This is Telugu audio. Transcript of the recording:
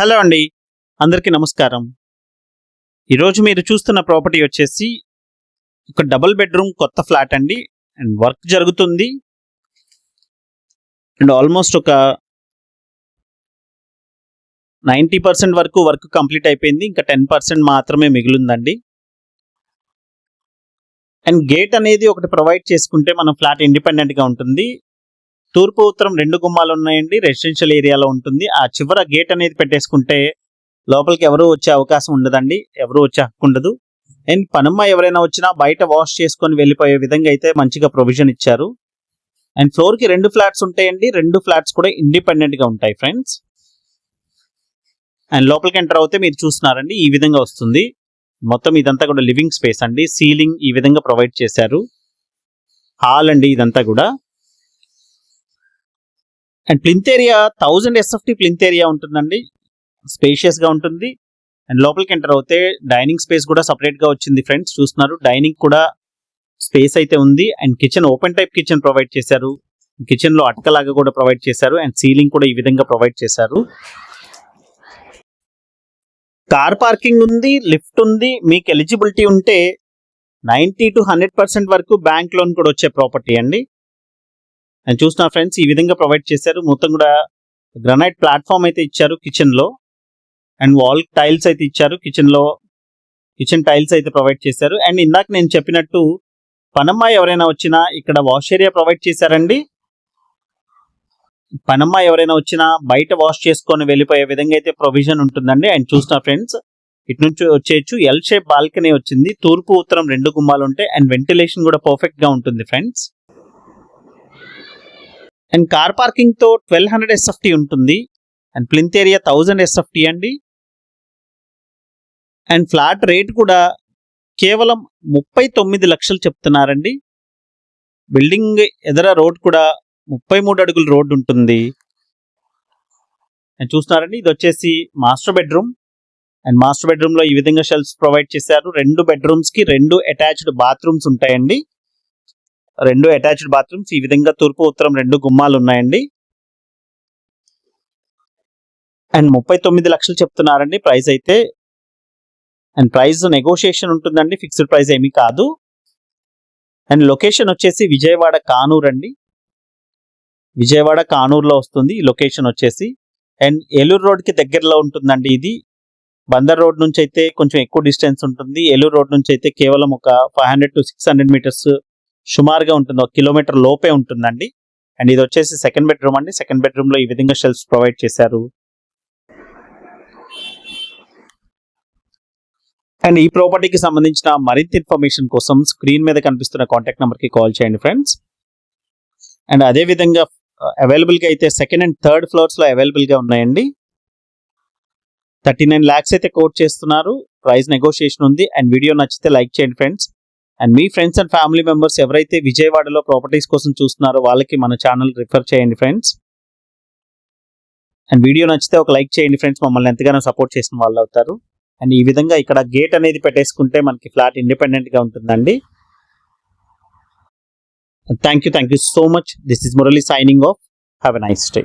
హలో అండి, అందరికీ నమస్కారం. ఈరోజు మీరు చూస్తున్న ప్రాపర్టీ వచ్చేసి ఒక డబుల్ బెడ్రూమ్ కొత్త ఫ్లాట్ అండి. అండ్ వర్క్ జరుగుతుంది. అండ్ ఆల్మోస్ట్ ఒక 90% వరకు వర్క్ కంప్లీట్ అయిపోయింది. ఇంకా 10% మాత్రమే మిగిలిందండి. అండ్ గేట్ అనేది ఒకటి ప్రొవైడ్ చేసుకుంటే మన ఫ్లాట్ ఇండిపెండెంట్గా ఉంటుంది. తూర్పు ఉత్తరం 2 గుమ్మాలు ఉన్నాయండి. రెసిడెన్షియల్ ఏరియాలో ఉంటుంది. ఆ చివర గేట్ అనేది పెట్టేసుకుంటే లోపలికి ఎవరు వచ్చే అవకాశం ఉండదండి. ఎవరు వచ్చే హక్కు ఉండదు. అండ్ పనమ్మ ఎవరైనా వచ్చినా బయట వాష్ చేసుకొని వెళ్ళిపోయే విధంగా అయితే మంచిగా ప్రొవిజన్ ఇచ్చారు. అండ్ ఫ్లోర్ కి 2 ఫ్లాట్స్ ఉంటాయండి. 2 ఫ్లాట్స్ కూడా ఇండిపెండెంట్ గా ఉంటాయి ఫ్రెండ్స్. అండ్ లోపలికి ఎంటర్ అవుతే మీరు చూస్తున్నారండి, ఈ విధంగా వస్తుంది. మొత్తం ఇదంతా కూడా లివింగ్ స్పేస్ అండి. సీలింగ్ ఈ విధంగా ప్రొవైడ్ చేశారు. హాల్ అండి ఇదంతా కూడా. And plinth area 1000 SFT plinth area ఉంటుందండి. స్పేషియస్ గా ఉంటుంది. అండ్ లోపలికి ఎంటర్ అవుతే డైనింగ్ స్పేస్ కూడా సపరేట్ గా వచ్చింది ఫ్రెండ్స్. చూస్తున్నారు, డైనింగ్ కూడా స్పేస్ అయితే ఉంది. And kitchen open type kitchen provide చేశారు. కిచెన్ లో అటకలాగా కూడా ప్రొవైడ్ చేశారు. అండ్ సీలింగ్ కూడా ఈ విధంగా ప్రొవైడ్ చేశారు. కార్ పార్కింగ్ ఉంది, లిఫ్ట్ ఉంది. మీకు ఎలిజిబిలిటీ ఉంటే 90 to 100% వరకు బ్యాంక్ లోన్ కూడా వచ్చే ప్రాపర్టీ అండి. అండ్ చూస్తున్నారు ఫ్రెండ్స్, ఈ విధంగా ప్రొవైడ్ చేశారు. మొత్తం కూడా గ్రానైట్ ప్లాట్ఫామ్ అయితే ఇచ్చారు కిచెన్ లో. అండ్ వాల్ టైల్స్ అయితే ఇచ్చారు. కిచెన్ టైల్స్ అయితే ప్రొవైడ్ చేశారు. అండ్ ఇందాక నేను చెప్పినట్టు పనమ్మ ఎవరైనా వచ్చినా ఇక్కడ వాష్ ఏరియా ప్రొవైడ్ చేశారండి. పనమ్మ ఎవరైనా వచ్చినా బయట వాష్ చేసుకొని వెళ్ళిపోయే విధంగా అయితే ప్రొవిజన్ ఉంటుందండి. అండ్ చూస్తున్నా ఫ్రెండ్స్, ఇటు నుంచి వచ్చేయచ్చు. ఎల్ షేప్ బాల్కనీ వచ్చింది. తూర్పు ఉత్తరం 2 గుమ్మాలు ఉంటాయి. అండ్ వెంటిలేషన్ కూడా పర్ఫెక్ట్ గా ఉంటుంది ఫ్రెండ్స్. అండ్ కార్ పార్కింగ్ తో 1200 SFT ఉంటుంది. అండ్ ప్లింత్ ఏరియా 1000 SFT అండి. అండ్ ఫ్లాట్ రేట్ కూడా కేవలం 39 లక్షలు చెప్తున్నారండి. బిల్డింగ్ ఎదర రోడ్ కూడా 33 అడుగుల రోడ్ ఉంటుంది. అండ్ చూస్తున్నారండి, ఇది వచ్చేసి master bedroom. And master bedroom లో ఈ విధంగా షెల్ఫ్స్ ప్రొవైడ్ చేశారు. 2 బెడ్రూమ్స్ కి 2 అటాచ్డ్ బాత్రూమ్స్ ఉంటాయండి. 2 అటాచ్డ్ బాత్రూమ్స్. ఈ విధంగా తూర్పు ఉత్తరం 2 గుమ్మాలు ఉన్నాయండి. అండ్ 39 లక్షలు చెప్తున్నారండి ప్రైస్ అయితే. అండ్ ప్రైస్ నెగోషియేషన్ ఉంటుందండి, ఫిక్స్డ్ ప్రైస్ ఏమీ కాదు. అండ్ లొకేషన్ వచ్చేసి విజయవాడ కానూరు అండి. విజయవాడ కానూరులో వస్తుంది ఈ లొకేషన్ వచ్చేసి. అండ్ ఏలూరు రోడ్ కి దగ్గరలో ఉంటుందండి ఇది. బందర్ రోడ్ నుంచి అయితే కొంచెం ఎక్కువ డిస్టెన్స్ ఉంటుంది. ఏలూరు రోడ్ నుంచి అయితే కేవలం ఒక 500 to 600 మీటర్స్ సుమారుగా ఉంటుంది. 1 కిలోమీటర్ లోపే ఉంటుందండి. అండ్ ఇది వచ్చేసి సెకండ్ బెడ్రూమ్ అండి. సెకండ్ బెడ్రూమ్ లో ఈ విధంగా షెల్ఫ్స్ ప్రొవైడ్ చేశారు. అండ్ ఈ ప్రాపర్టీకి సంబంధించిన మరింత ఇన్ఫర్మేషన్ కోసం స్క్రీన్ మీద కనిపిస్తున్న కాంటాక్ట్ నెంబర్ కి కాల్ చేయండి ఫ్రెండ్స్. అండ్ అదే విధంగా అవైలబుల్ గా అయితే సెకండ్ అండ్ థర్డ్ ఫ్లోర్స్ లో అవైలబుల్ గా ఉన్నాయండి. 39 lakhs అయితే కోట్ చేస్తున్నారు. ప్రైస్ నెగోషియేషన్ ఉంది. అండ్ వీడియో నచ్చితే లైక్ చేయండి friends. And me friends and family members ఎవరైతే విజయవాడలో ప్రాపర్టీస్ కోసం చూస్తున్నారో వాళ్ళకి మన ఛానల్ రిఫర్ చేయండి ఫ్రెండ్స్. అండ్ వీడియో నచ్చితే ఒక లైక్ చేయండి ఫ్రెండ్స్. మమ్మల్ని ఎంతగానో సపోర్ట్ చేసిన వాళ్ళు అవుతారు. అండ్ ఈ విధంగా ఇక్కడ గేట్ అనేది పెట్టేసుకుంటే మనకి ఫ్లాట్ ఇండిపెండెంట్ గా ఉంటుందండి. Thank you so much. This is Murali signing off. Have a nice day.